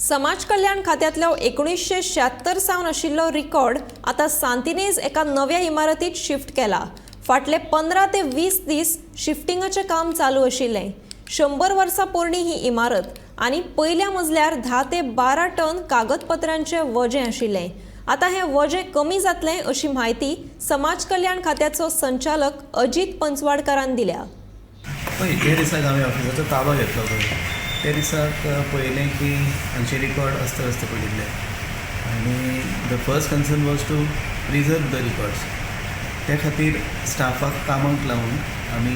समाज कल्याण खात्यातलो 1976 सावन आशिल्लो रिकॉर्ड आता सांतिनेज एका नव्या इमारतीत शिफ्ट केला। फाटले 15 ते 20 दीस शिफ्टिंगाचे काम चालू आशिल्लें। 100 वर्सां पोरणी ही इमारत आणि पहिल्या मजल्यार 10 ते 12 टन कागदपत्रांचे वजें आशिल्लें। आता हे वजें कमी जातलें अशी माहिती समाज कल्याण खात्याचो संचालक अजित पंचवाडकरान दिल्या। ते दिसाक हांवें ऑफिसाचो ताबा घेतलो त्या दिसाक पळयलें की हांचे रिकॉर्ड अस्त पडिल्ले आनी the first concern was to preserve the records. त्या खातीर स्टाफाक कामाक लावून आमी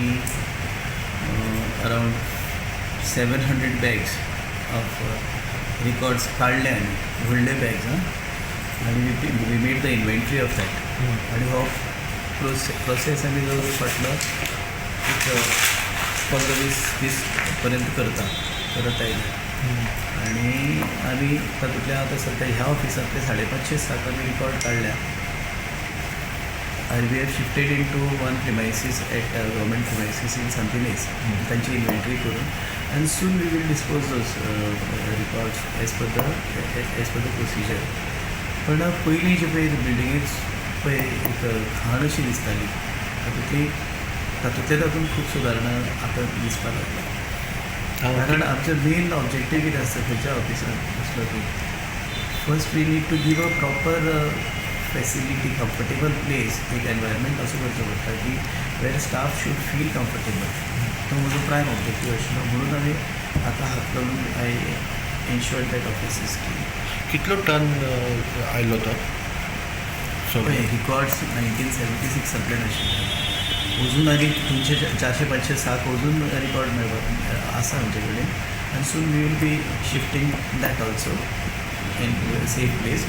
अरावंड 700 बॅग्स ऑफ रिकॉर्ड्स काडले आनी व्हडले बॅग्स आनी we made the inventory of that आनी हो प्रोसेस आमी जो फाटलो एक 15-20 दीस पर्यंत करत आयले आनी आमी तातूंतल्यान आतां सद्या ह्या ऑफिसांतले 550 साक आमी रिकॉर्ड काडल्या। We have shifted in to one premises at government premises in Santinez तांची इन्व्हेंटरी करून आनी soon we will dispose those records as per the procedure. पण पयलीं जे पळय बिल्डिंगेक पळय एक घाण अशी दिसताली तातूंत खूब सुदारणा आतां दिसपाक लागल्या। कारण आमचें मेन ऑब्जेक्टीव कितें आसता खंयच्या ऑफिसांत असलो की first we need to give a proper facility comfortable place एक एनवायरमेंट असो करचो पडटा की where staff should feel comfortable. तो म्हजो प्रायम ऑब्जेक्टीव आशिल्लो म्हणून आमी आतां हात घालून I ensure that office is clean. कितलो टन आयलो तो रिकॉर्ड्स 1976 सगळ्यान आशिल्ले। अजून आनी 400-500 साक अजून रिकॉर्ड मेळपाक आसा आमचे कडेन आनी soon we will be shifting that also in safe place.